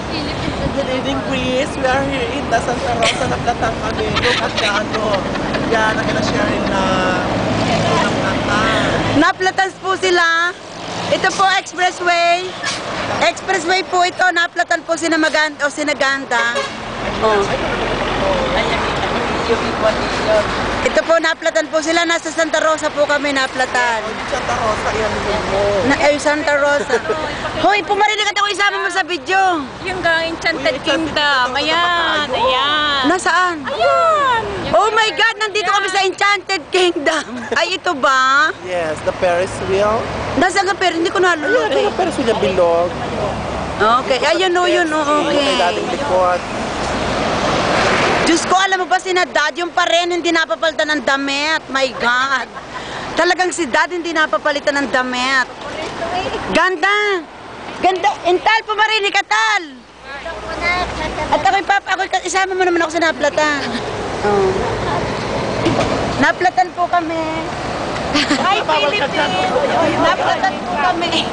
Good evening, Greece. We are here in the Santa Rosa. Naplatan kami. Look at the ano. Yan, ang ina-share na unang kanta. Naplatas po sila. Ito po expressway. Expressway po ito. Naplatan po Sinamaganda o Sinaganda. Oh. Ito po naplatan po sila. Nasa Santa Rosa po kami naplatan. Santa Rosa, yan mo. Santa Rosa. Hoy, pumarinig ako isama mo sa video. Yung Enchanted Kingdom. Ayan, ayan. Nasaan? Ayan. Oh my God, nandito kami sa Enchanted Kingdom. Ay, ito ba? Yes, the Ferris wheel. Nasaan ka pero hindi ko nalulog Ayan, eh. yung Ferris wheel yung bilog. Okay, ayun o, yun o, May dating okay. likod. Diyos ko, alam mo ba si Dad, yung pa rin hindi napapalitan ng damit. My God. Talagang si Dad hindi napapalitan ng damit. Ganda. Ganda. Intal, pumarinig ka, Tal. At ako'y papa, isama mo naman ako sa naplatan. Oh. Naplatan po kami. Hi, Philippines. Naplatan po kami.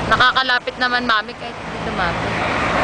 Nakakalapit naman, mami, kahit hindi lumapit.